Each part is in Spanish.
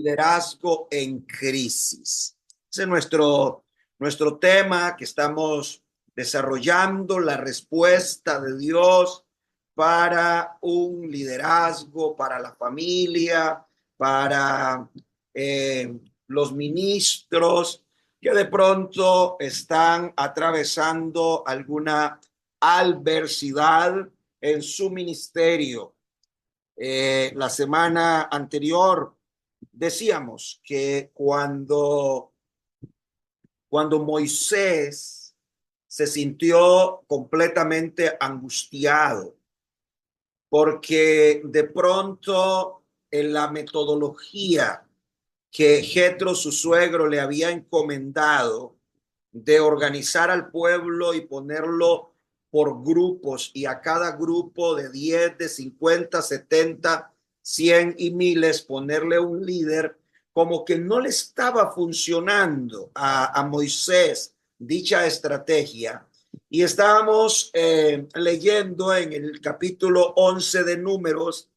Liderazgo en crisis. Ese es nuestro tema que estamos desarrollando, la respuesta de Dios para un liderazgo, para la familia, para los ministros que de pronto están atravesando alguna adversidad en su ministerio. La semana anterior decíamos que cuando Moisés se sintió completamente angustiado porque de pronto en la metodología que Jetro, su suegro, le había encomendado de organizar al pueblo y ponerlo por grupos, y a cada grupo de 10, de 50, 70, 100 y miles, ponerle un líder, como que no le estaba funcionando a Moisés dicha estrategia. Y estábamos leyendo en el capítulo 11 de Números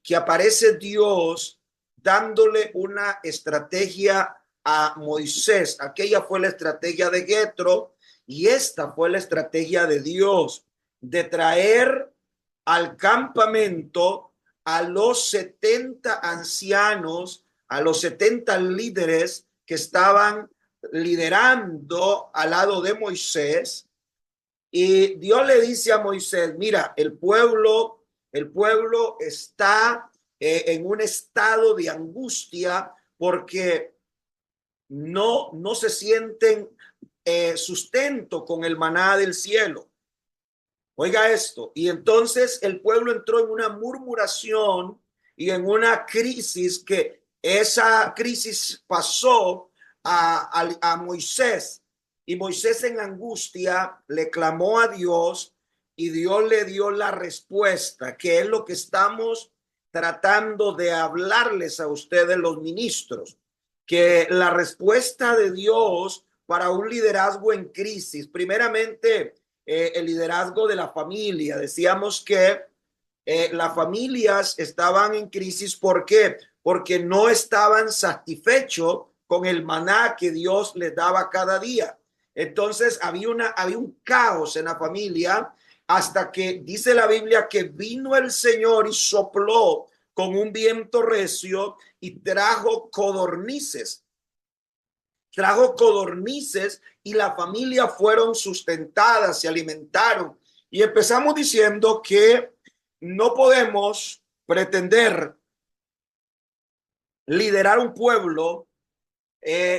que aparece Dios dándole una estrategia a Moisés. Aquella fue la estrategia de Jetro y esta fue la estrategia de Dios, de traer al campamento a los 70 ancianos, a los 70 líderes que estaban liderando al lado de Moisés. Y Dios le dice a Moisés: mira, el pueblo está en un estado de angustia porque no se sienten sustento con el maná del cielo. Oiga esto. Y entonces el pueblo entró en una murmuración y en una crisis, que esa crisis pasó a Moisés. Y Moisés, en angustia, le clamó a Dios y Dios le dio la respuesta, que es lo que estamos tratando de hablarles a ustedes, los ministros, que la respuesta de Dios para un liderazgo en crisis, primeramente, el liderazgo de la familia. Decíamos que las familias estaban en crisis. ¿Por qué? Porque no estaban satisfechos con el maná que Dios les daba cada día. Entonces había un caos en la familia, hasta que dice la Biblia que vino el Señor y sopló con un viento recio y trajo codornices y la familia fueron sustentadas, se alimentaron. Y empezamos diciendo que no podemos pretender liderar un pueblo,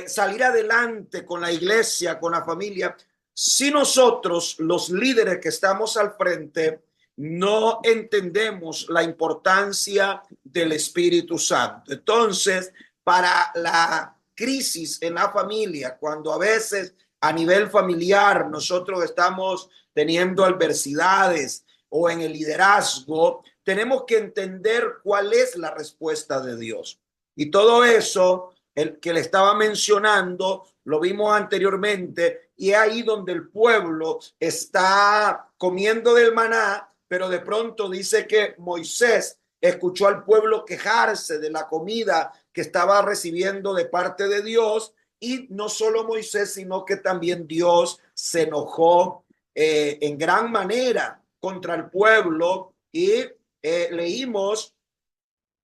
salir adelante con la iglesia, con la familia, si nosotros, los líderes que estamos al frente, no entendemos la importancia del Espíritu Santo. Entonces, para la crisis en la familia, cuando a veces a nivel familiar nosotros estamos teniendo adversidades, o en el liderazgo, tenemos que entender cuál es la respuesta de Dios. Y todo eso, el que le estaba mencionando, lo vimos anteriormente, y es ahí donde el pueblo está comiendo del maná, pero de pronto dice que Moisés escuchó al pueblo quejarse de la comida que estaba recibiendo de parte de Dios, y no solo Moisés, sino que también Dios se enojó en gran manera contra el pueblo, y leímos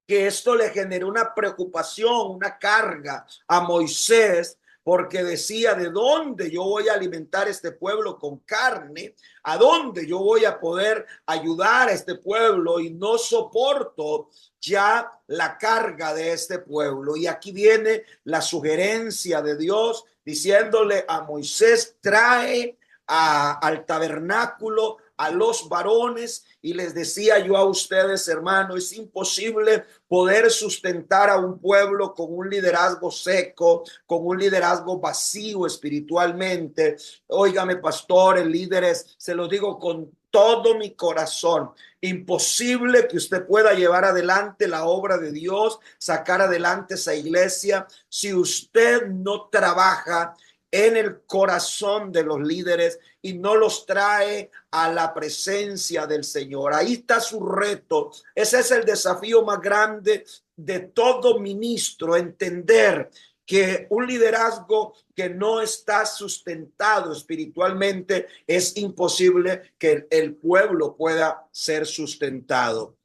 que esto le generó una preocupación, una carga a Moisés, porque decía: ¿de dónde yo voy a alimentar a este pueblo con carne? ¿A dónde yo voy a poder ayudar a este pueblo? Y no soporto ya la carga de este pueblo. Y aquí viene la sugerencia de Dios diciéndole a Moisés: trae al tabernáculo a los varones. Y les decía yo a ustedes, hermanos, es imposible poder sustentar a un pueblo con un liderazgo seco, con un liderazgo vacío espiritualmente. Óigame, pastores, líderes, se los digo con todo mi corazón, imposible que usted pueda llevar adelante la obra de Dios, sacar adelante esa iglesia, si usted no trabaja en el corazón de los líderes y no los trae a la presencia del Señor. Ahí está su reto. Ese es el desafío más grande de todo ministro entender que un liderazgo que no está sustentado espiritualmente, es imposible que el pueblo pueda ser sustentado.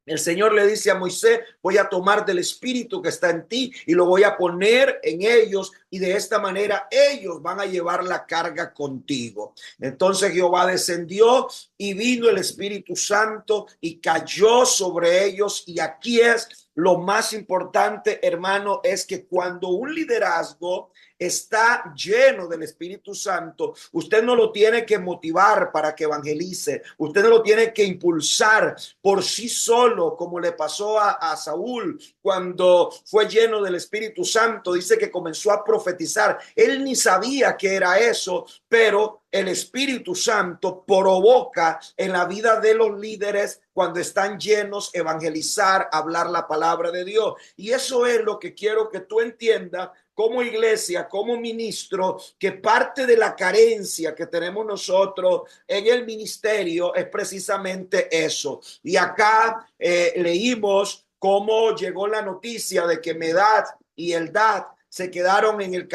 El Señor le dice a Moisés, voy a tomar del espíritu que está en ti y lo voy a poner en ellos, y de esta manera ellos van a llevar la carga contigo. Entonces Jehová descendió y vino el Espíritu Santo y cayó sobre ellos. Y aquí es lo más importante, hermano, es que cuando un liderazgo está lleno del Espíritu Santo, usted no lo tiene que motivar para que evangelice, usted no lo tiene que impulsar por sí solo, como le pasó a Saúl cuando fue lleno del Espíritu Santo. Dice que comenzó a profetizar. Él ni sabía qué era eso, pero el Espíritu Santo provoca en la vida de los líderes, cuando están llenos, evangelizar, hablar la palabra de Dios. Y eso es lo que quiero que tú entiendas como iglesia, como ministro, que parte de la carencia que tenemos nosotros en el ministerio es precisamente eso. Y acá leímos cómo llegó la noticia de que Medad y Eldad se quedaron en el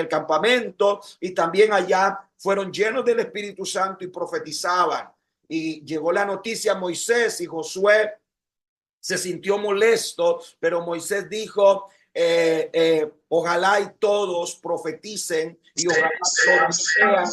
campamento, y también allá fueron llenos del Espíritu Santo y profetizaban. Y llegó la noticia a Moisés, y Josué se sintió molesto, pero Moisés dijo, ojalá y todos profeticen, y ojalá todos sean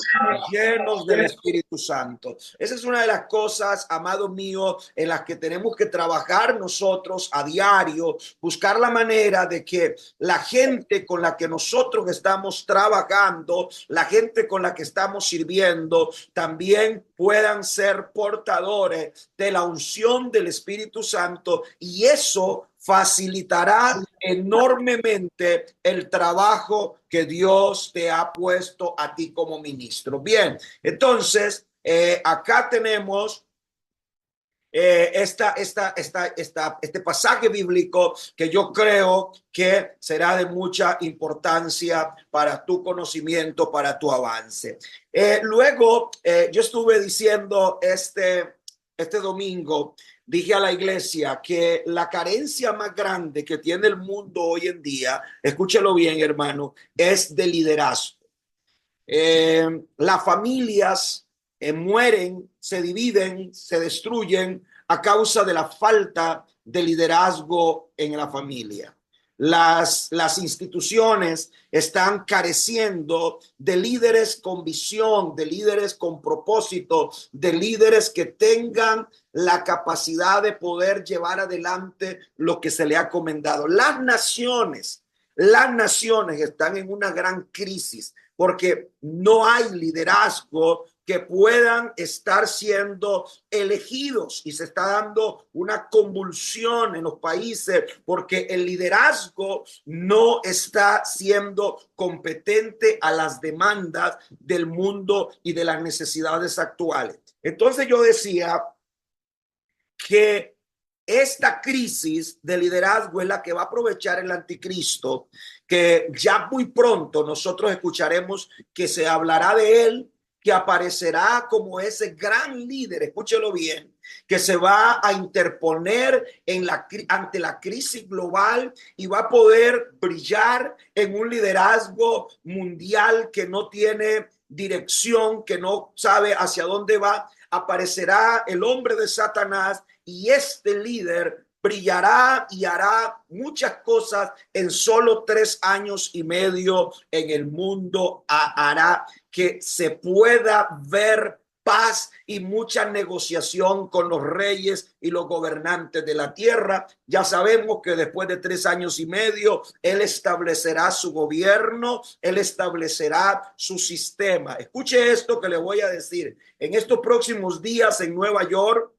llenos del Espíritu Santo. Esa es una de las cosas, amados míos, en las que tenemos que trabajar nosotros a diario, buscar la manera de que la gente con la que nosotros estamos trabajando, la gente con la que estamos sirviendo, también puedan ser portadores de la unción del Espíritu Santo, y eso facilitará enormemente el trabajo que Dios te ha puesto a ti como ministro. Bien, entonces acá tenemos este pasaje bíblico que yo creo que será de mucha importancia para tu conocimiento, para tu avance. Luego, yo estuve diciendo este domingo, dije a la iglesia que la carencia más grande que tiene el mundo hoy en día, escúchelo bien, hermano, es de liderazgo. Las familias mueren, se dividen, se destruyen a causa de la falta de liderazgo en la familia. Las instituciones están careciendo de líderes con visión, de líderes con propósito, de líderes que tengan la capacidad de poder llevar adelante lo que se le ha comendado. Las naciones están en una gran crisis porque no hay liderazgo que puedan estar siendo elegidos, y se está dando una convulsión en los países porque el liderazgo no está siendo competente a las demandas del mundo y de las necesidades actuales. Entonces yo decía que esta crisis de liderazgo es la que va a aprovechar el anticristo, que ya muy pronto nosotros escucharemos que se hablará de él, que aparecerá como ese gran líder, escúchelo bien, que se va a interponer ante la crisis global y va a poder brillar en un liderazgo mundial que no tiene dirección, que no sabe hacia dónde va. Aparecerá el hombre de Satanás, y este líder brillará y hará muchas cosas en solo 3 años y medio en el mundo. Hará que se pueda ver paz y mucha negociación con los reyes y los gobernantes de la tierra. Ya sabemos que después de 3 años y medio, él establecerá su gobierno, él establecerá su sistema. Escuche esto que le voy a decir. En estos próximos días en Nueva York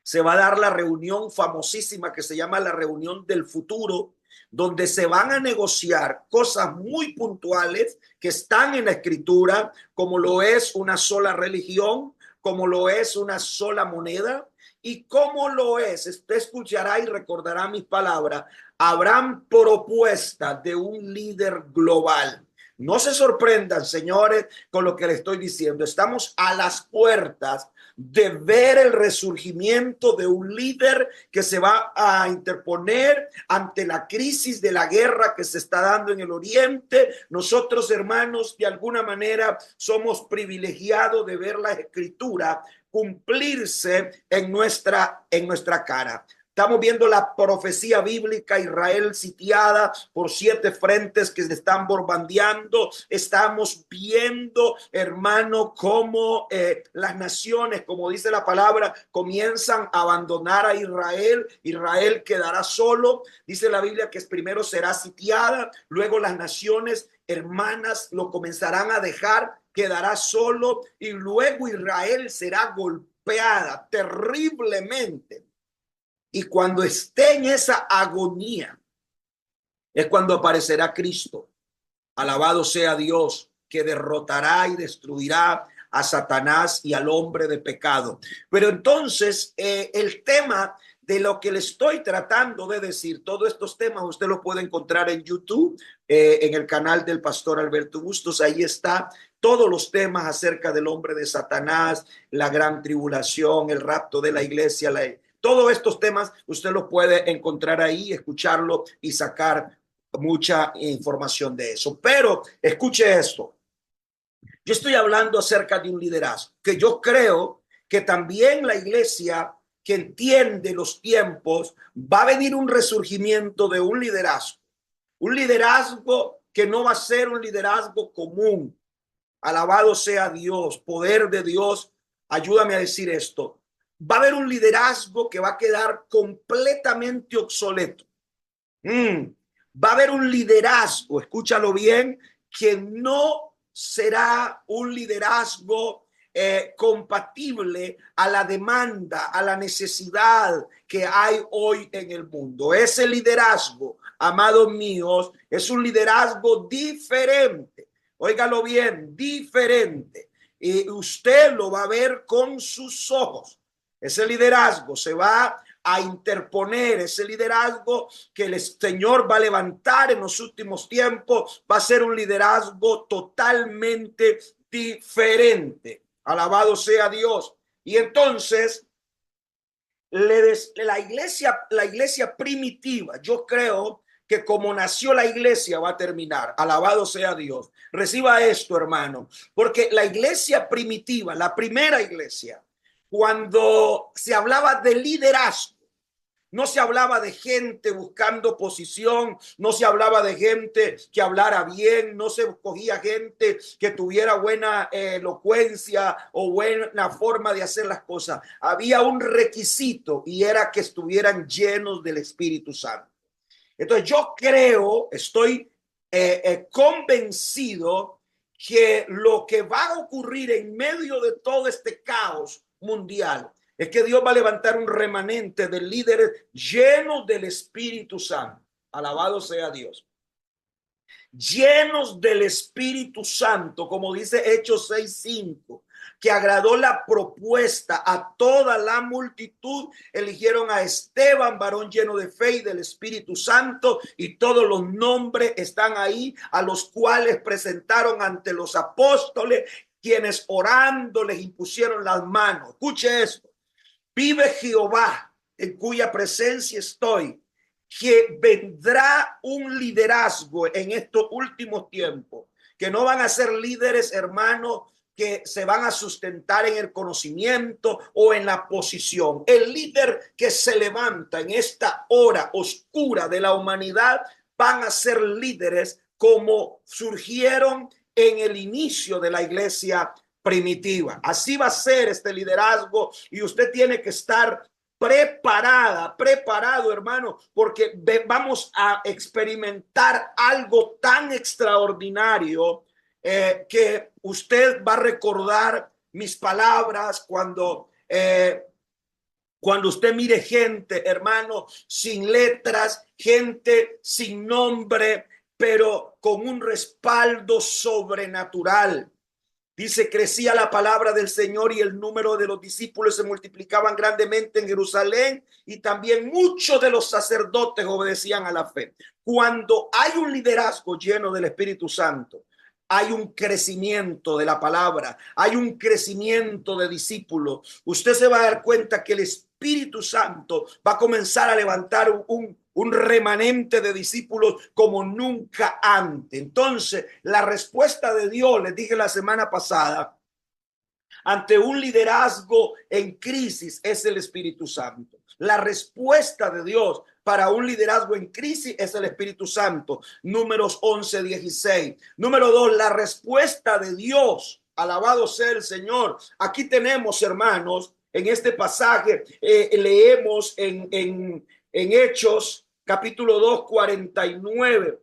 se va a dar la reunión famosísima que se llama la reunión del futuro, donde se van a negociar cosas muy puntuales que están en la escritura, como lo es una sola religión, como lo es una sola moneda, y como lo es, usted escuchará y recordará mis palabras, habrán propuestas de un líder global. No se sorprendan, señores, con lo que les estoy diciendo. Estamos a las puertas de ver el resurgimiento de un líder que se va a interponer ante la crisis de la guerra que se está dando en el Oriente. Nosotros, hermanos, de alguna manera somos privilegiados de ver la Escritura cumplirse en nuestra cara. Estamos viendo la profecía bíblica, Israel sitiada por 7 frentes que se están bombardeando. Estamos viendo, hermano, cómo las naciones, como dice la palabra, comienzan a abandonar a Israel. Israel quedará solo. Dice la Biblia que primero será sitiada, luego las naciones hermanas lo comenzarán a dejar, quedará solo y luego Israel será golpeada terriblemente. Y cuando esté en esa agonía, es cuando aparecerá Cristo. Alabado sea Dios, que derrotará y destruirá a Satanás y al hombre de pecado. Pero entonces, el tema de lo que le estoy tratando de decir, todos estos temas usted lo puede encontrar en YouTube, en el canal del pastor Alberto Bustos. Ahí está todos los temas acerca del hombre de Satanás, la gran tribulación, el rapto de la iglesia, todos estos temas usted los puede encontrar ahí, escucharlo y sacar mucha información de eso. Pero escuche esto. Yo estoy hablando acerca de un liderazgo que yo creo que también la iglesia que entiende los tiempos va a venir un resurgimiento de un liderazgo que no va a ser un liderazgo común. Alabado sea Dios, poder de Dios. Ayúdame a decir esto. Va a haber un liderazgo que va a quedar completamente obsoleto. Va a haber un liderazgo, escúchalo bien, que no será un liderazgo compatible a la demanda, a la necesidad que hay hoy en el mundo. Ese liderazgo, amados míos, es un liderazgo diferente. Óigalo bien, diferente. Y usted lo va a ver con sus ojos. Ese liderazgo se va a interponer, ese liderazgo que el Señor va a levantar en los últimos tiempos, va a ser un liderazgo totalmente diferente. Alabado sea Dios. Y entonces, la iglesia primitiva, yo creo que como nació la iglesia va a terminar. Alabado sea Dios. Reciba esto, hermano, porque la iglesia primitiva, la primera iglesia, cuando se hablaba de liderazgo, no se hablaba de gente buscando posición, no se hablaba de gente que hablara bien, no se escogía gente que tuviera buena elocuencia o buena forma de hacer las cosas. Había un requisito y era que estuvieran llenos del Espíritu Santo. Entonces yo creo, estoy convencido que lo que va a ocurrir en medio de todo este caos mundial es que Dios va a levantar un remanente de líderes llenos del Espíritu Santo. Alabado sea Dios. Llenos del Espíritu Santo, como dice Hechos 6:5, que agradó la propuesta a toda la multitud. Eligieron a Esteban, varón lleno de fe y del Espíritu Santo, y todos los nombres están ahí, a los cuales presentaron ante los apóstoles, quienes orando les impusieron las manos. Escuche esto. Vive Jehová, en cuya presencia estoy, que vendrá un liderazgo en estos últimos tiempos, que no van a ser líderes, hermanos, que se van a sustentar en el conocimiento o en la posición. El líder que se levanta en esta hora oscura de la humanidad van a ser líderes como surgieron en el inicio de la iglesia primitiva. Así va a ser este liderazgo y usted tiene que estar preparado, hermano, porque vamos a experimentar algo tan extraordinario que usted va a recordar mis palabras cuando usted mire gente, hermano, sin letras, gente sin nombre, pero con un respaldo sobrenatural. Dice, crecía la palabra del Señor y el número de los discípulos se multiplicaban grandemente en Jerusalén, y también muchos de los sacerdotes obedecían a la fe. Cuando hay un liderazgo lleno del Espíritu Santo, hay un crecimiento de la palabra, hay un crecimiento de discípulos. Usted se va a dar cuenta que el Espíritu Santo va a comenzar a levantar un remanente de discípulos como nunca antes. Entonces, la respuesta de Dios, les dije la semana pasada, ante un liderazgo en crisis es el Espíritu Santo. La respuesta de Dios para un liderazgo en crisis es el Espíritu Santo. Números 11:16. Número 2, la respuesta de Dios. Alabado sea el Señor. Aquí tenemos, hermanos, en este pasaje, leemos en Hechos, capítulo 2, 49.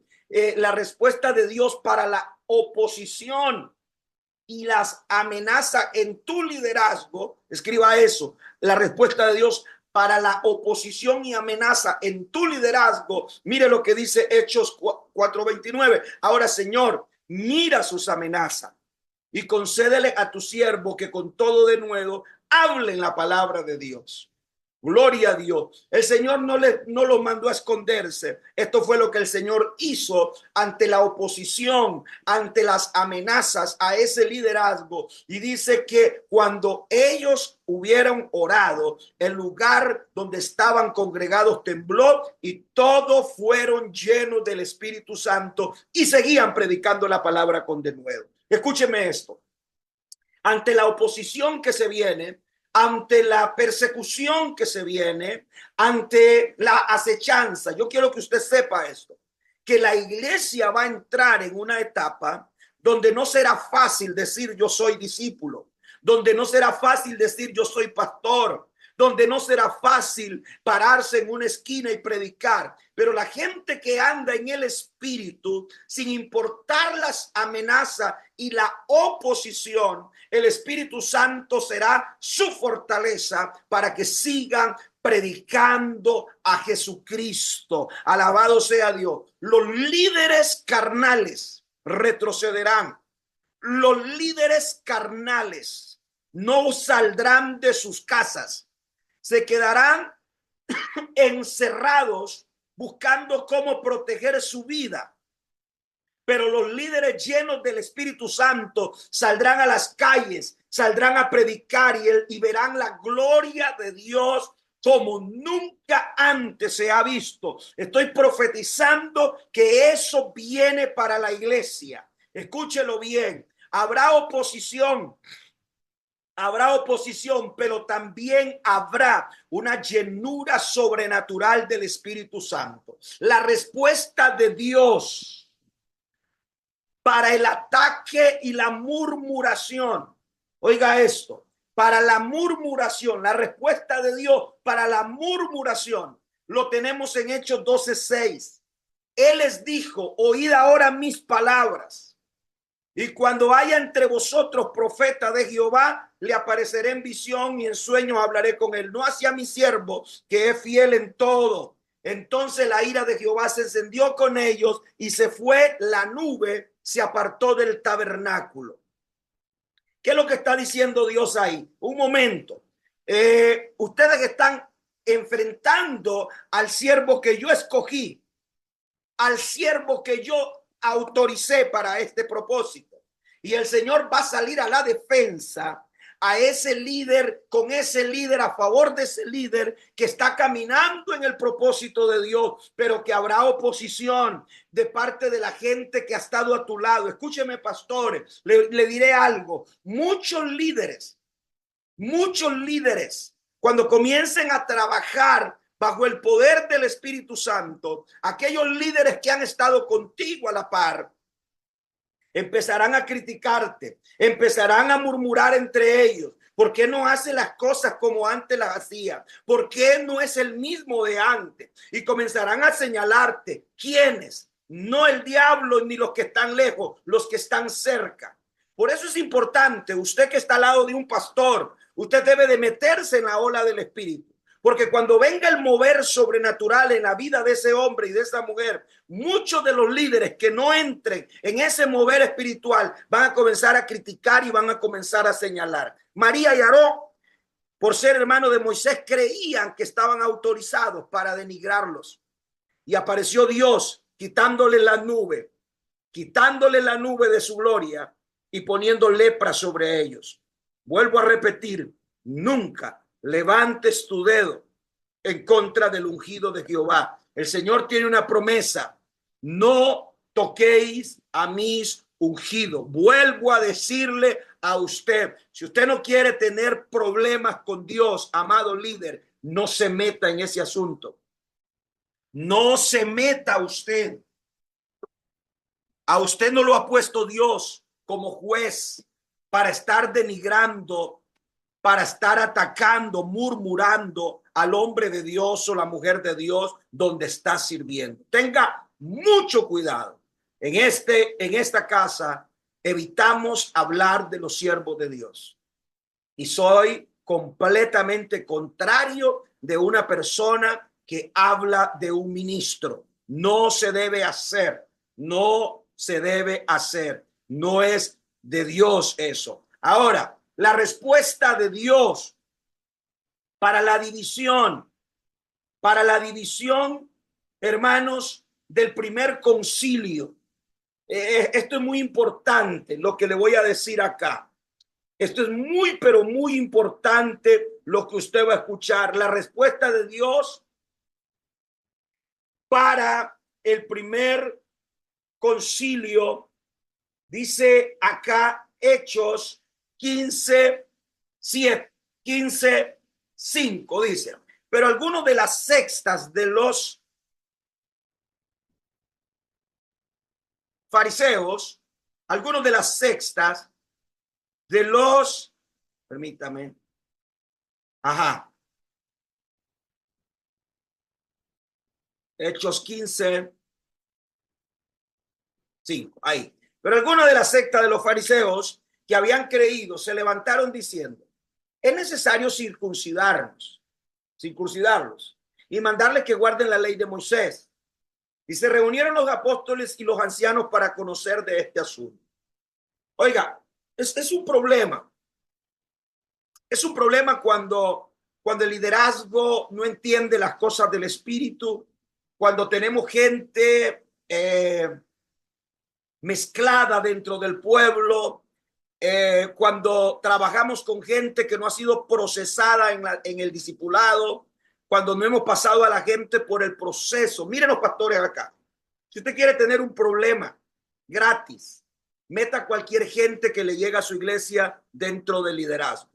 La respuesta de Dios para la oposición y las amenazas en tu liderazgo. Escriba eso, la respuesta de Dios para la oposición y amenaza en tu liderazgo. Mire lo que dice Hechos 4:29. Ahora, Señor, mira sus amenazas y concédele a tu siervo que con todo denuedo hablen la palabra de Dios. Gloria a Dios. El Señor no lo mandó a esconderse. Esto fue lo que el Señor hizo ante la oposición, ante las amenazas a ese liderazgo. Y dice que cuando ellos hubieron orado, el lugar donde estaban congregados tembló y todos fueron llenos del Espíritu Santo y seguían predicando la palabra con denuedo. Escúcheme esto. Ante la oposición que se viene, ante la persecución que se viene, ante la acechanza, yo quiero que usted sepa esto, que la iglesia va a entrar en una etapa donde no será fácil decir yo soy discípulo, donde no será fácil decir yo soy pastor, donde no será fácil pararse en una esquina y predicar. Pero la gente que anda en el Espíritu, sin importar las amenazas y la oposición, el Espíritu Santo será su fortaleza para que sigan predicando a Jesucristo. Alabado sea Dios. Los líderes carnales retrocederán. Los líderes carnales no saldrán de sus casas. Se quedarán encerrados buscando cómo proteger su vida. Pero los líderes llenos del Espíritu Santo saldrán a las calles, saldrán a predicar y verán la gloria de Dios como nunca antes se ha visto. Estoy profetizando que eso viene para la iglesia. Escúchelo bien. Habrá oposición, pero también habrá una llenura sobrenatural del Espíritu Santo. La respuesta de Dios para el ataque y la murmuración. Oiga esto, para la murmuración, la respuesta de Dios para la murmuración lo tenemos en Hechos 12:6. Él les dijo, oíd ahora mis palabras. Y cuando haya entre vosotros profeta de Jehová, le apareceré en visión y en sueños hablaré con él. No hacia mi siervo, que es fiel en todo. Entonces la ira de Jehová se encendió con ellos y se fue la nube, se apartó del tabernáculo. ¿Qué es lo que está diciendo Dios ahí? Un momento. Ustedes están enfrentando al siervo que yo escogí, al siervo que yo autoricé para este propósito. Y el Señor va a salir a la defensa a ese líder, con ese líder, a favor de ese líder que está caminando en el propósito de Dios, pero que habrá oposición de parte de la gente que ha estado a tu lado. Escúcheme, pastores, le diré algo. Muchos líderes, cuando comiencen a trabajar bajo el poder del Espíritu Santo, aquellos líderes que han estado contigo a la par, empezarán a criticarte, empezarán a murmurar entre ellos. ¿Por qué no hace las cosas como antes las hacía? ¿Por qué no es el mismo de antes? Y comenzarán a señalarte. ¿Quiénes? No el diablo ni los que están lejos, los que están cerca. Por eso es importante, usted que está al lado de un pastor, usted debe de meterse en la ola del Espíritu. Porque cuando venga el mover sobrenatural en la vida de ese hombre y de esa mujer, muchos de los líderes que no entren en ese mover espiritual van a comenzar a criticar y van a comenzar a señalar. María y Aarón, por ser hermano de Moisés, creían que estaban autorizados para denigrarlos. Y apareció Dios quitándole la nube, quitándole la nube de su gloria y poniendo lepra sobre ellos. Vuelvo a repetir, nunca levantes tu dedo en contra del ungido de Jehová. El Señor tiene una promesa: no toquéis a mis ungidos. Vuelvo a decirle a usted, si usted no quiere tener problemas con Dios, amado líder, no se meta en ese asunto. No se meta usted. A usted no lo ha puesto Dios como juez para estar denigrando, para estar atacando, murmurando al hombre de Dios o la mujer de Dios donde está sirviendo. Tenga mucho cuidado. En esta casa evitamos hablar de los siervos de Dios. Y soy completamente contrario de una persona que habla de un ministro. No se debe hacer. No se debe hacer. No es de Dios eso. Ahora, la respuesta de Dios para la división, hermanos, del primer concilio. Esto es muy importante, lo que le voy a decir acá. Esto es muy, pero muy importante lo que usted va a escuchar. La respuesta de Dios para el primer concilio, dice acá Hechos 15:7, 15:5, dice: pero algunos de las sectas de los fariseos, algunos de las sectas de los, permítame, Hechos 15, sí, ahí. Pero algunos de la secta de los fariseos que habían creído se levantaron diciendo: es necesario circuncidarlos y mandarles que guarden la ley de Moisés. Y se reunieron los apóstoles y los ancianos para conocer de este asunto. Oiga, es un problema. Es un problema cuando el liderazgo no entiende las cosas del espíritu, cuando tenemos gente mezclada dentro del pueblo, cuando trabajamos con gente que no ha sido procesada en el discipulado, cuando no hemos pasado a la gente por el proceso. Miren los pastores acá. Si usted quiere tener un problema gratis, meta a cualquier gente que le llega a su iglesia dentro del liderazgo.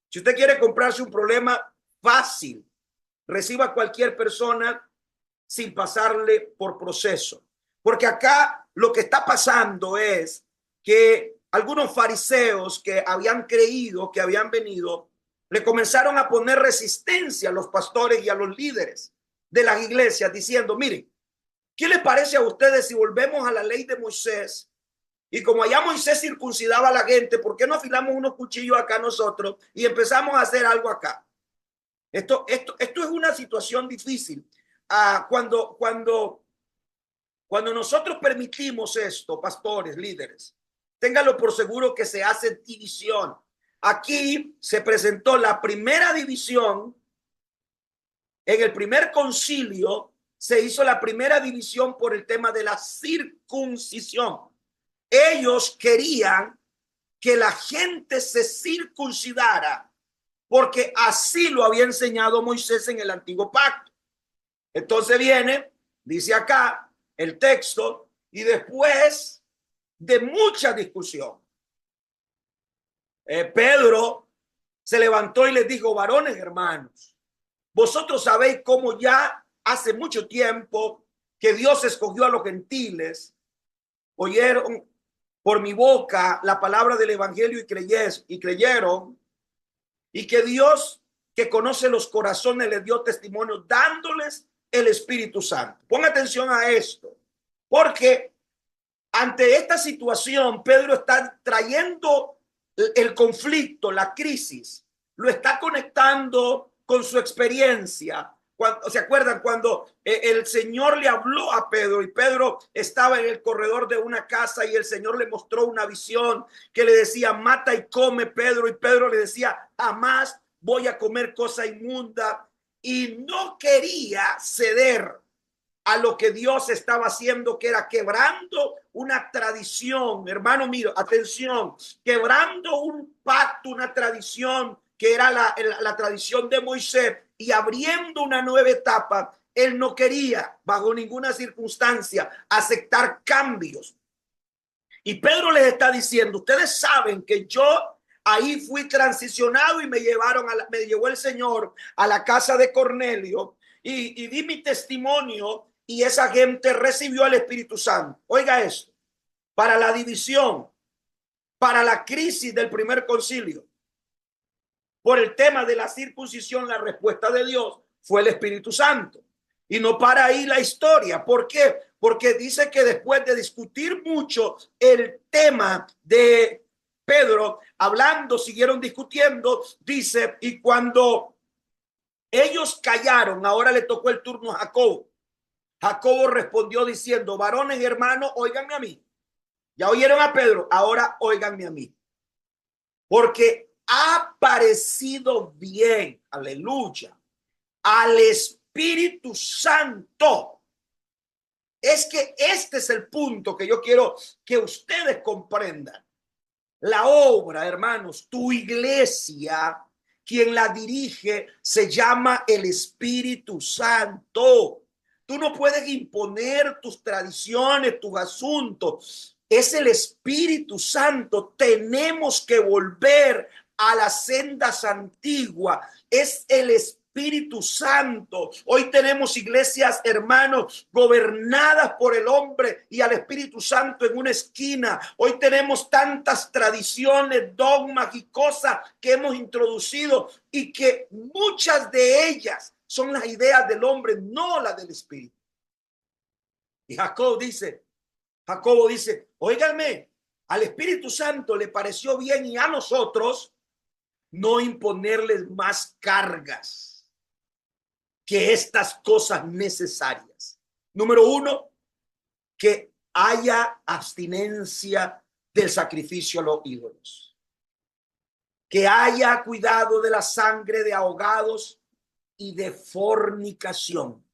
Si usted quiere comprarse un problema fácil, reciba a cualquier persona sin pasarle por proceso. Porque acá lo que está pasando es que algunos fariseos que habían creído, que habían venido, le comenzaron a poner resistencia a los pastores y a los líderes de las iglesias, diciendo: miren, ¿qué les parece a ustedes si volvemos a la ley de Moisés? Y como allá Moisés circuncidaba a la gente, ¿por qué no afilamos unos cuchillos acá nosotros y empezamos a hacer algo acá? Esto es una situación difícil. Cuando nosotros permitimos esto, pastores, líderes, ténganlo por seguro que se hace división. Aquí se presentó la primera división. En el primer concilio se hizo la primera división por el tema de la circuncisión. Ellos querían que la gente se circuncidara porque así lo había enseñado Moisés en el antiguo pacto. Entonces dice acá el texto, y después de mucha discusión, Pedro se levantó y les dijo: varones hermanos, vosotros sabéis cómo ya hace mucho tiempo que Dios escogió a los gentiles, oyeron por mi boca la palabra del evangelio y creyeron, y que Dios, que conoce los corazones, les dio testimonio dándoles el Espíritu Santo. Ponga atención a esto, porque ante esta situación Pedro está trayendo el conflicto, la crisis, lo está conectando con su experiencia. ¿Se acuerdan cuando el Señor le habló a Pedro y Pedro estaba en el corredor de una casa y el Señor le mostró una visión que le decía: mata y come, Pedro? Y Pedro le decía: jamás voy a comer cosa inmunda. Y no quería ceder. a lo que Dios estaba haciendo, que era quebrando una tradición, hermano mío, atención, quebrando un pacto, una tradición que era la tradición de Moisés y abriendo una nueva etapa. Él no quería, bajo ninguna circunstancia, aceptar cambios. Y Pedro les está diciendo, ustedes saben que yo ahí fui transicionado y me llevó el Señor a la casa de Cornelio y di mi testimonio y esa gente recibió al Espíritu Santo. Oiga esto, para la división, para la crisis del primer concilio, por el tema de la circuncisión, la respuesta de Dios fue el Espíritu Santo. Y no para ahí la historia. ¿Por qué? Porque dice que después de discutir mucho el tema de Pedro, hablando, siguieron discutiendo, dice, y cuando ellos callaron, ahora le tocó el turno a Jacobo. Jacobo respondió diciendo, varones y hermanos, óiganme a mí. Ya oyeron a Pedro, ahora óiganme a mí. Porque ha parecido bien, aleluya, al Espíritu Santo. Es que este es el punto que yo quiero que ustedes comprendan. La obra, hermanos, tu iglesia, quien la dirige, se llama el Espíritu Santo. Tú no puedes imponer tus tradiciones, tus asuntos. Es el Espíritu Santo. Tenemos que volver a las sendas antiguas. Es el Espíritu Santo. Hoy tenemos iglesias, hermanos, gobernadas por el hombre y al Espíritu Santo en una esquina. Hoy tenemos tantas tradiciones, dogmas y cosas que hemos introducido y que muchas de ellas son las ideas del hombre, no las del Espíritu. Y Jacobo dice, óiganme, al Espíritu Santo le pareció bien y a nosotros no imponerles más cargas que estas cosas necesarias. Número uno, que haya abstinencia del sacrificio a los ídolos, que haya cuidado de la sangre de ahogados y de fornicación,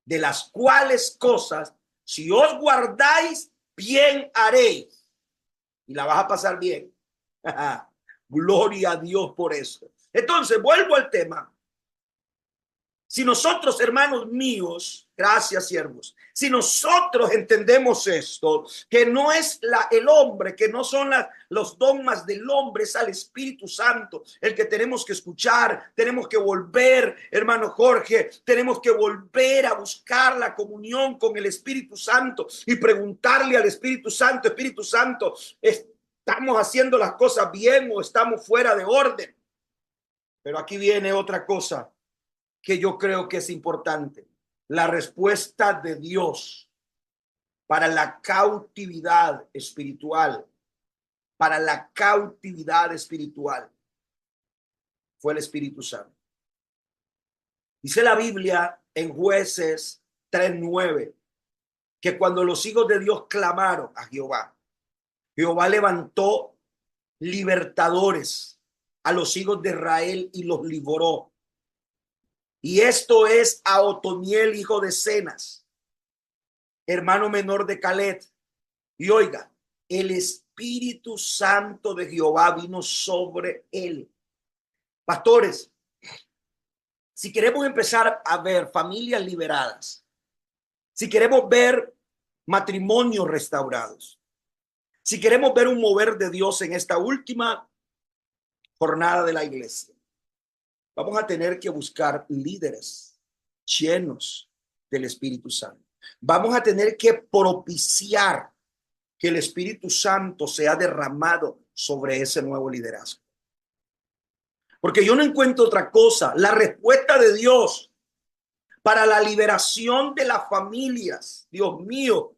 de las cuales cosas, si os guardáis, bien haréis y la vas a pasar bien. Gloria a Dios por eso. Entonces, vuelvo al tema. Si nosotros, hermanos míos, gracias siervos, si nosotros entendemos esto, que no es el hombre, que no son los dogmas del hombre, es al Espíritu Santo el que tenemos que escuchar, tenemos que volver, hermano Jorge, tenemos que volver a buscar la comunión con el Espíritu Santo y preguntarle al Espíritu Santo, ¿estamos haciendo las cosas bien o estamos fuera de orden? Pero aquí viene otra cosa que yo creo que es importante. La respuesta de Dios para la cautividad espiritual, fue el Espíritu Santo. Dice la Biblia en Jueces 3:9 que cuando los hijos de Dios clamaron a Jehová, Jehová levantó libertadores a los hijos de Israel y los libró. Y esto es a Otoniel, hijo de Cenas, hermano menor de Caleb. Y oiga, el Espíritu Santo de Jehová vino sobre él. Pastores, si queremos empezar a ver familias liberadas, si queremos ver matrimonios restaurados, si queremos ver un mover de Dios en esta última jornada de la iglesia, vamos a tener que buscar líderes llenos del Espíritu Santo. Vamos a tener que propiciar que el Espíritu Santo sea derramado sobre ese nuevo liderazgo. Porque yo no encuentro otra cosa. La respuesta de Dios para la liberación de las familias, Dios mío,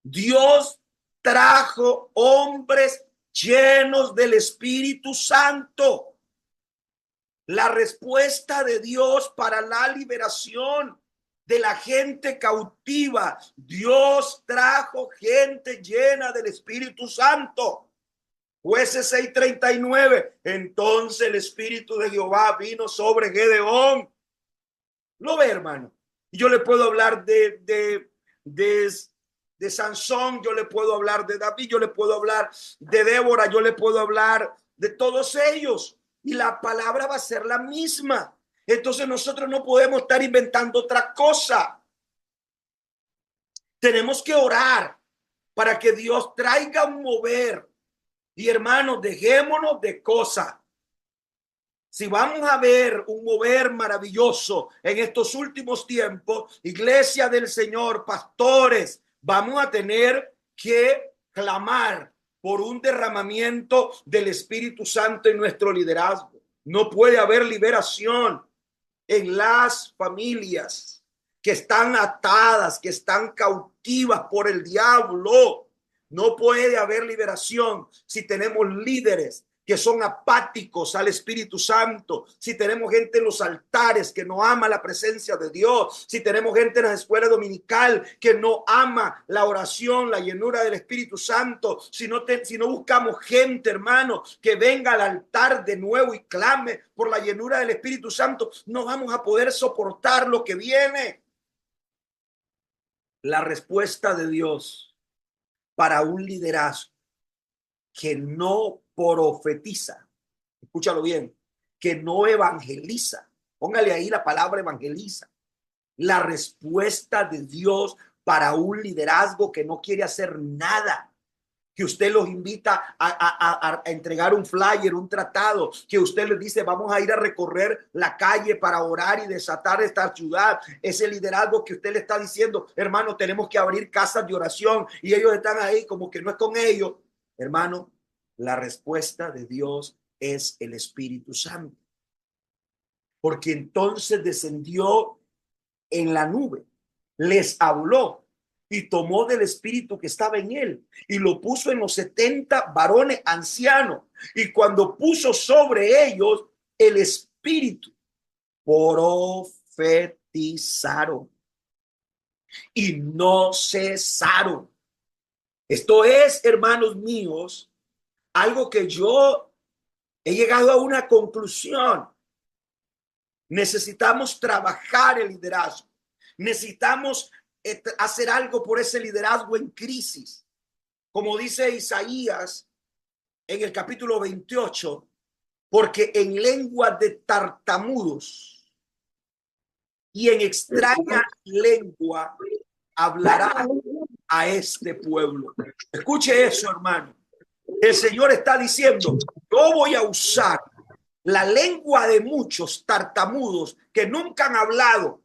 Dios trajo hombres llenos del Espíritu Santo. La respuesta de Dios para la liberación de la gente cautiva. Dios trajo gente llena del Espíritu Santo. Jueces 6:39. Entonces el Espíritu de Jehová vino sobre Gedeón. ¿Lo ve, hermano? Yo le puedo hablar de Sansón, yo le puedo hablar de David, yo le puedo hablar de Débora, yo le puedo hablar de todos ellos. Y la palabra va a ser la misma. Entonces nosotros no podemos estar inventando otra cosa. Tenemos que orar para que Dios traiga un mover. Y hermanos, dejémonos de cosas. Si vamos a ver un mover maravilloso en estos últimos tiempos, iglesia del Señor, pastores, vamos a tener que clamar por un derramamiento del Espíritu Santo en nuestro liderazgo. No puede haber liberación en las familias que están atadas, que están cautivas por el diablo. No puede haber liberación si tenemos líderes que son apáticos al Espíritu Santo, si tenemos gente en los altares que no ama la presencia de Dios, si tenemos gente en la escuela dominical que no ama la oración, la llenura del Espíritu Santo, si no buscamos gente, hermano, que venga al altar de nuevo y clame por la llenura del Espíritu Santo, no vamos a poder soportar lo que viene. La respuesta de Dios para un liderazgo que no profetiza, escúchalo bien, que no evangeliza, póngale ahí la palabra evangeliza. La respuesta de Dios para un liderazgo que no quiere hacer nada, que usted los invita a entregar un flyer, un tratado, que usted les dice vamos a ir a recorrer la calle para orar y desatar esta ciudad. Ese liderazgo que usted le está diciendo, hermano, tenemos que abrir casas de oración y ellos están ahí como que no es con ellos. Hermano, la respuesta de Dios es el Espíritu Santo, porque entonces descendió en la nube, les habló y tomó del espíritu que estaba en él y lo puso en los 70 varones ancianos. Y cuando puso sobre ellos el espíritu, profetizaron y no cesaron. Esto es, hermanos míos, algo que yo he llegado a una conclusión. Necesitamos trabajar el liderazgo. Necesitamos hacer algo por ese liderazgo en crisis. Como dice Isaías en el capítulo 28, porque en lengua de tartamudos y en extraña lengua hablará a este pueblo. Escuche eso, hermano. El Señor está diciendo, yo voy a usar la lengua de muchos tartamudos que nunca han hablado,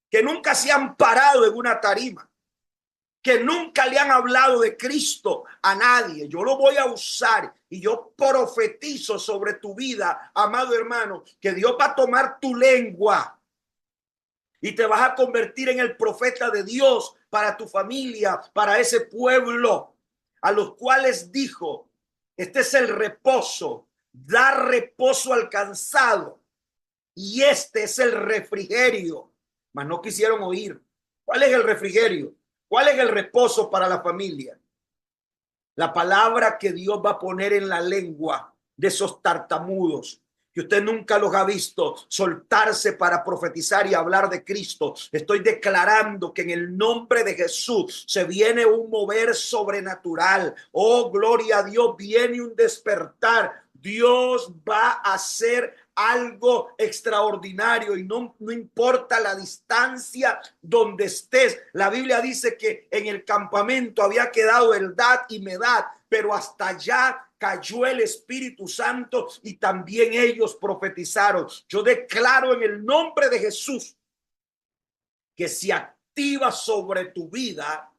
que nunca se han parado en una tarima, que nunca le han hablado de Cristo a nadie. Yo lo voy a usar y yo profetizo sobre tu vida, amado hermano, que Dios va a tomar tu lengua y te vas a convertir en el profeta de Dios para tu familia, para ese pueblo a los cuales dijo, este es el reposo, dar reposo al cansado y este es el refrigerio. Mas no quisieron oír. ¿Cuál es el refrigerio? ¿Cuál es el reposo para la familia? La palabra que Dios va a poner en la lengua de esos tartamudos, que usted nunca los ha visto soltarse para profetizar y hablar de Cristo. Estoy declarando que en el nombre de Jesús se viene un mover sobrenatural. Oh, gloria a Dios, viene un despertar. Dios va a hacer algo extraordinario y no importa la distancia donde estés. La Biblia dice que en el campamento había quedado Eldad y Medad, pero hasta allá cayó el Espíritu Santo y también ellos profetizaron. Yo declaro en el nombre de Jesús que se activa sobre tu vida.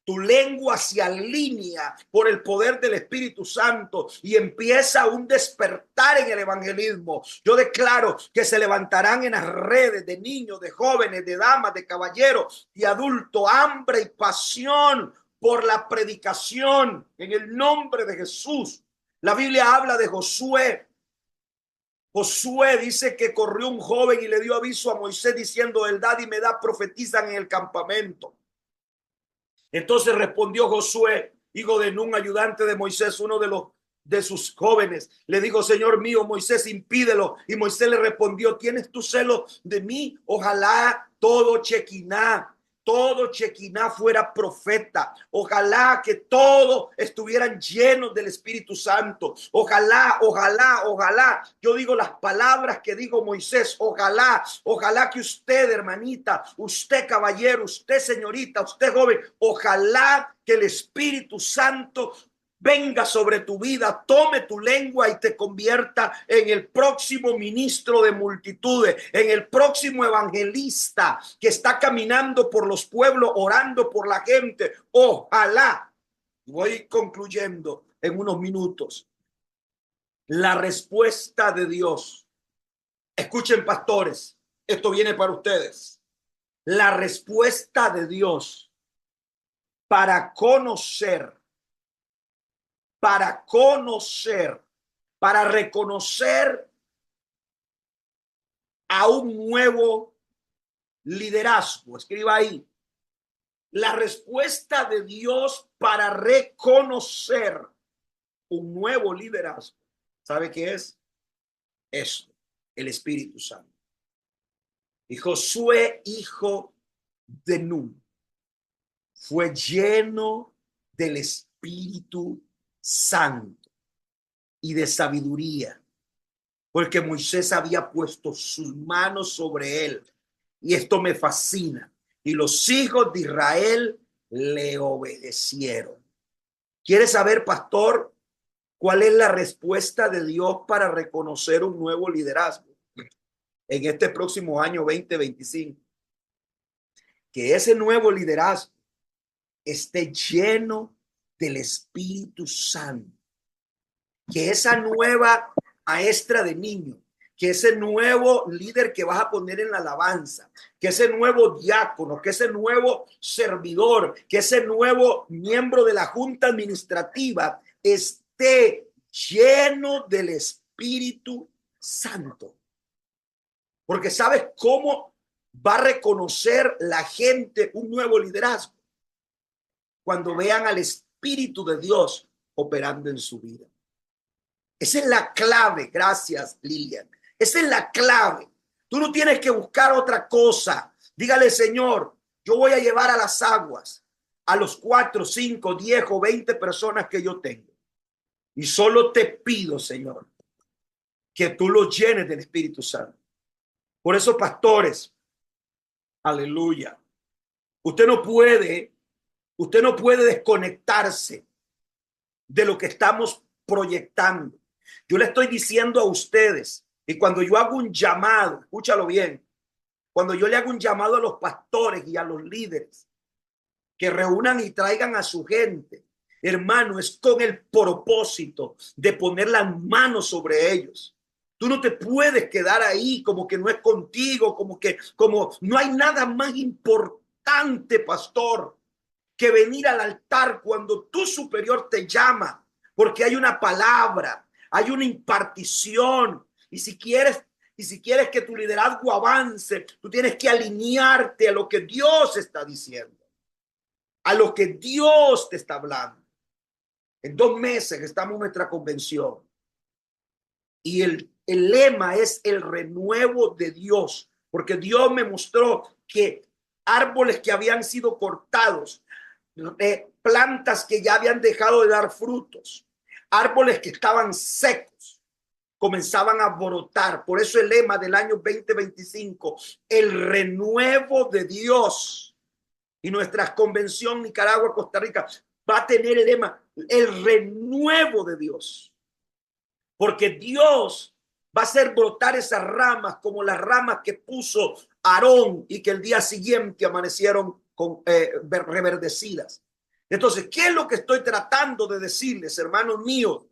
Tu lengua se alinea por el poder del Espíritu Santo y empieza un despertar en el evangelismo. Yo declaro que se levantarán en las redes de niños, de jóvenes, de damas, de caballeros y adultos, hambre y pasión por la predicación en el nombre de Jesús. La Biblia habla de Josué. Josué dice que corrió un joven y le dio aviso a Moisés diciendo, Eldad y Medad profetizan en el campamento. Entonces respondió Josué, hijo de Nun, ayudante de Moisés, uno de los de sus jóvenes. Le digo, Señor mío, Moisés, impídelo. Y Moisés le respondió, ¿tienes tu celo de mí? Ojalá todo Chequiná fuera profeta. Ojalá que todos estuvieran llenos del Espíritu Santo. Ojalá. Yo digo las palabras que dijo Moisés. Ojalá que usted, hermanita, usted, caballero, usted, señorita, usted, joven, ojalá que el Espíritu Santo venga sobre tu vida, tome tu lengua y te convierta en el próximo ministro de multitudes, en el próximo evangelista que está caminando por los pueblos, orando por la gente. Ojalá. Voy concluyendo en unos minutos. La respuesta de Dios. Escuchen, pastores, esto viene para ustedes. La respuesta de Dios para conocer, para reconocer a un nuevo liderazgo. Escriba ahí. La respuesta de Dios para reconocer un nuevo liderazgo. ¿Sabe qué es? Eso, el Espíritu Santo. Y Josué, hijo de Nun, fue lleno del Espíritu Santo y de sabiduría, porque Moisés había puesto sus manos sobre él. Y esto me fascina. Y los hijos de Israel le obedecieron. ¿Quieres saber, pastor, cuál es la respuesta de Dios para reconocer un nuevo liderazgo en este próximo año 2025? Que ese nuevo liderazgo esté lleno del Espíritu Santo. Que esa nueva maestra de niños, que ese nuevo líder que vas a poner en la alabanza, que ese nuevo diácono, que ese nuevo servidor, que ese nuevo miembro de la junta administrativa esté lleno del Espíritu Santo. Porque ¿sabes cómo va a reconocer la gente un nuevo liderazgo? Cuando vean al Espíritu de Dios operando en su vida. Esa es la clave. Gracias, Lilian. Esa es la clave. Tú no tienes que buscar otra cosa. Dígale, Señor, yo voy a llevar a las aguas a los 4, 5, 10 o 20 personas que yo tengo. Y solo te pido, Señor, que tú los llenes del Espíritu Santo. Por eso, pastores, aleluya. Usted no puede desconectarse de lo que estamos proyectando. Yo le estoy diciendo a ustedes, y cuando yo hago un llamado, escúchalo bien, cuando yo le hago un llamado a los pastores y a los líderes que reúnan y traigan a su gente, hermano, es con el propósito de poner las manos sobre ellos. Tú no te puedes quedar ahí como que no es contigo, como no hay nada más importante, pastor, que venir al altar cuando tu superior te llama, porque hay una palabra, hay una impartición. Y si quieres que tu liderazgo avance, tú tienes que alinearte a lo que Dios está diciendo, a lo que Dios te está hablando. En 2 meses estamos en nuestra convención y el lema es el renuevo de Dios, porque Dios me mostró que árboles que habían sido cortados, plantas que ya habían dejado de dar frutos, árboles que estaban secos, comenzaban a brotar. Por eso el lema del año 2025, el renuevo de Dios. Y nuestra convención Nicaragua, Costa Rica, va a tener el lema, el renuevo de Dios. Porque Dios va a hacer brotar esas ramas como las ramas que puso Aarón y que el día siguiente amanecieron reverdecidas. Entonces, ¿qué es lo que estoy tratando de decirles, hermanos míos?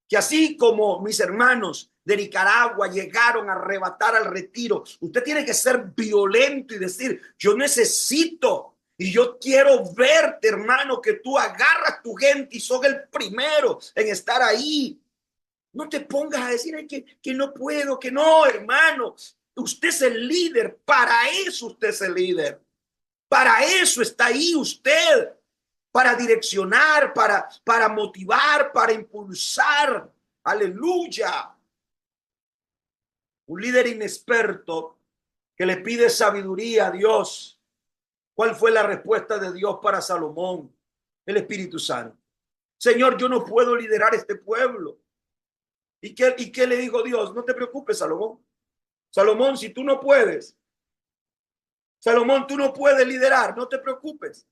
Que así como mis hermanos de Nicaragua llegaron a arrebatar al retiro, usted tiene que ser violento y decir, yo necesito y yo quiero verte, hermano, que tú agarras tu gente y sos el primero en estar ahí. No te pongas a decir que no puedo, que no, hermano. Usted es el líder, para eso usted es el líder. Para eso está ahí usted. para direccionar, para motivar, para impulsar. Aleluya. Un líder inexperto que le pide sabiduría a Dios. ¿Cuál fue la respuesta de Dios para Salomón? El Espíritu Santo. Señor, yo no puedo liderar este pueblo. ¿Y qué le dijo Dios? No te preocupes, Salomón. Salomón, si tú no puedes, Salomón, tú no puedes liderar, no te preocupes.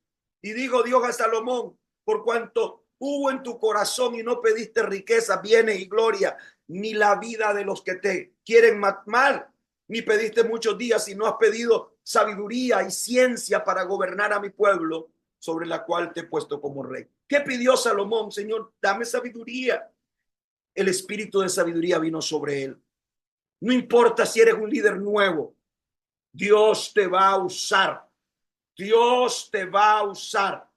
Y dijo Dios a Salomón, por cuanto hubo en tu corazón y no pediste riqueza, bienes y gloria, ni la vida de los que te quieren mal, ni pediste muchos días y no has pedido sabiduría y ciencia para gobernar a mi pueblo, sobre la cual te he puesto como rey. ¿Qué pidió Salomón? Señor, dame sabiduría. El espíritu de sabiduría vino sobre él. No importa si eres un líder nuevo, Dios te va a usar. Dios te va a usar.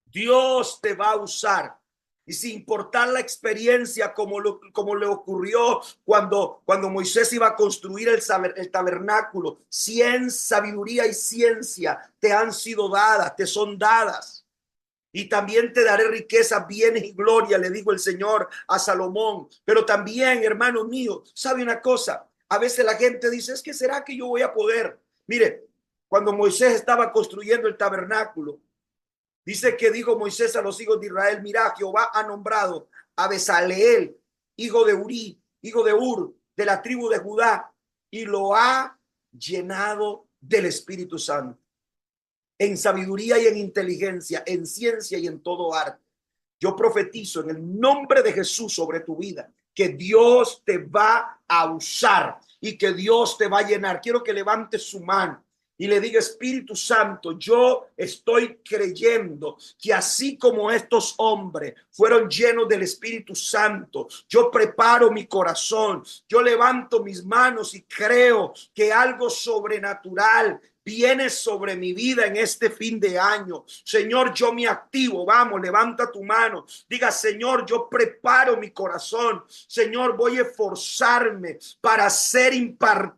Dios te va a usar. Y sin importar la experiencia, como le ocurrió cuando Moisés iba a construir el tabernáculo, sabiduría y ciencia te han sido dadas, te son dadas. Y también te daré riqueza, bienes y gloria, le dijo el Señor a Salomón. Pero también, hermano mío, ¿sabe una cosa? A veces la gente dice, es que ¿será que yo voy a poder? Mire, cuando Moisés estaba construyendo el tabernáculo, dice que dijo Moisés a los hijos de Israel, mira, Jehová ha nombrado a Bezaleel, hijo de Uri, hijo de Ur, de la tribu de Judá, y lo ha llenado del Espíritu Santo, en sabiduría y en inteligencia, en ciencia y en todo arte. Yo profetizo en el nombre de Jesús sobre tu vida, que Dios te va a usar y que Dios te va a llenar. Quiero que levantes su mano y le diga, Espíritu Santo, yo estoy creyendo que así como estos hombres fueron llenos del Espíritu Santo, yo preparo mi corazón, yo levanto mis manos y creo que algo sobrenatural viene sobre mi vida en este fin de año. Señor, yo me activo. Vamos, levanta tu mano. Diga, Señor, yo preparo mi corazón. Señor, voy a esforzarme para ser impartido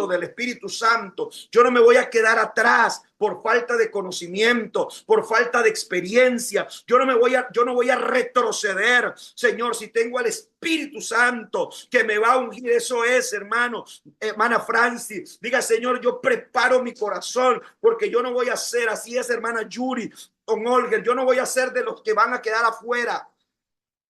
del Espíritu Santo. Yo no me voy a quedar atrás por falta de conocimiento, por falta de experiencia. Yo no voy a retroceder. Señor, si tengo al Espíritu Santo que me va a ungir, eso es, hermano, hermana Francis. Diga, Señor, yo preparo mi corazón porque yo no voy a ser, así es, hermana Yuri, con Olger, yo no voy a ser de los que van a quedar afuera.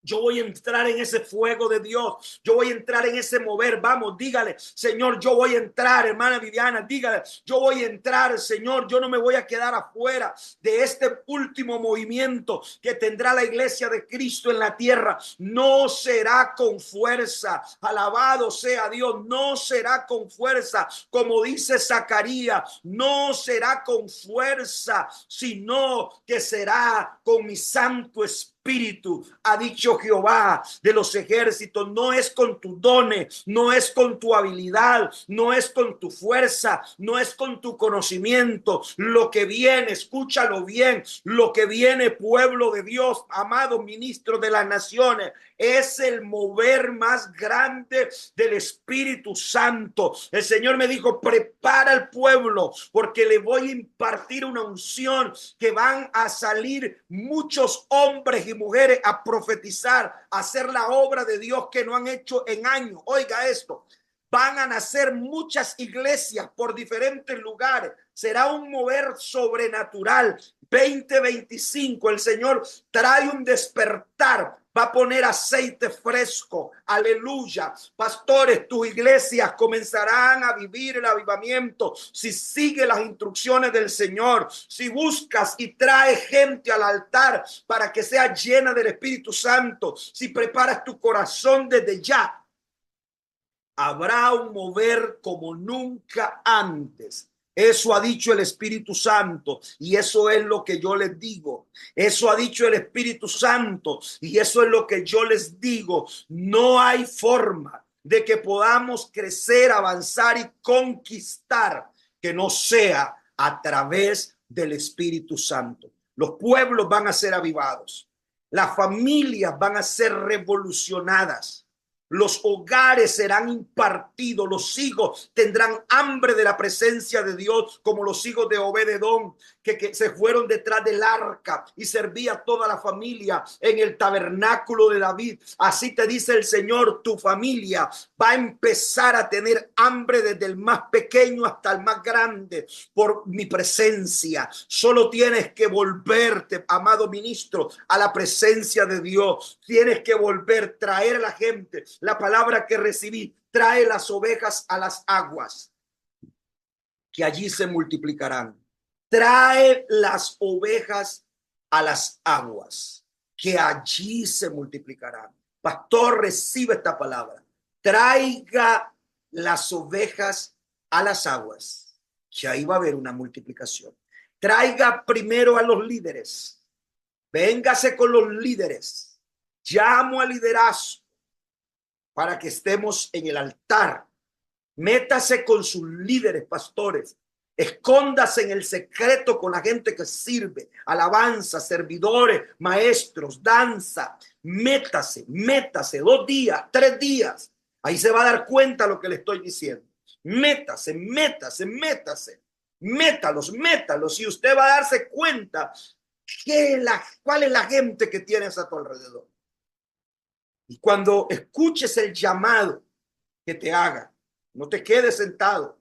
Yo voy a entrar en ese fuego de Dios. Yo voy a entrar en ese mover. Vamos, dígale, Señor, yo voy a entrar, hermana Viviana, dígale, yo voy a entrar, Señor, yo no me voy a quedar afuera de este último movimiento que tendrá la iglesia de Cristo en la tierra. No será con fuerza, alabado sea Dios, no será con fuerza, como dice Zacarías, no será con fuerza, sino que será con mi Santo Espíritu, ha dicho Jehová de los ejércitos. No es con tus dones, no es con tu habilidad, no es con tu fuerza, no es con tu conocimiento. Lo que viene, escúchalo bien, lo que viene, pueblo de Dios, amado ministro de las naciones, es el mover más grande del Espíritu Santo. El Señor me dijo, prepara al pueblo porque le voy a impartir una unción que van a salir muchos hombres y mujeres a profetizar, a hacer la obra de Dios que no han hecho en años. Oiga esto, van a nacer muchas iglesias por diferentes lugares. Será un mover sobrenatural. 2025, el Señor trae un despertar. Va a poner aceite fresco. Aleluya. Pastores, tus iglesias comenzarán a vivir el avivamiento si sigue las instrucciones del Señor. Si buscas y trae gente al altar para que sea llena del Espíritu Santo. Si preparas tu corazón desde ya, habrá un mover como nunca antes. Eso ha dicho el Espíritu Santo y eso es lo que yo les digo. Eso ha dicho el Espíritu Santo y eso es lo que yo les digo. No hay forma de que podamos crecer, avanzar y conquistar que no sea a través del Espíritu Santo. Los pueblos van a ser avivados. Las familias van a ser revolucionadas. Los hogares serán impartidos, los hijos tendrán hambre de la presencia de Dios como los hijos de Obed-edom, que se fueron detrás del arca y servía toda la familia en el tabernáculo de David. Así te dice el Señor, tu familia va a empezar a tener hambre desde el más pequeño hasta el más grande por mi presencia. Solo tienes que volverte, amado ministro, a la presencia de Dios. Tienes que volver, traer a la gente la palabra que recibí. Trae las ovejas a las aguas, que allí se multiplicarán. Trae las ovejas a las aguas, que allí se multiplicarán. Pastor, recibe esta palabra. Traiga las ovejas a las aguas, que ahí va a haber una multiplicación. Traiga primero a los líderes. Véngase con los líderes. Llamo al liderazgo para que estemos en el altar. Métase con sus líderes, pastores. Escóndase en el secreto con la gente que sirve, alabanza, servidores, maestros, danza. Métase 2 días, 3 días. Ahí se va a dar cuenta lo que le estoy diciendo. Métase. Métalos. Y usted va a darse cuenta cuál es la gente que tienes a tu alrededor. Y cuando escuches el llamado que te haga, no te quedes sentado.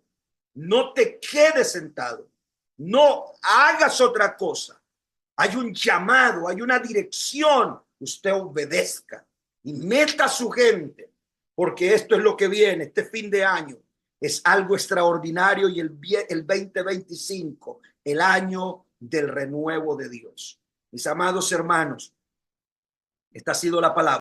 No hagas otra cosa. Hay un llamado, hay una dirección. Usted obedezca y meta a su gente, porque esto es lo que viene. Este fin de año es algo extraordinario y el 2025, el año del renuevo de Dios. Mis amados hermanos, esta ha sido la palabra.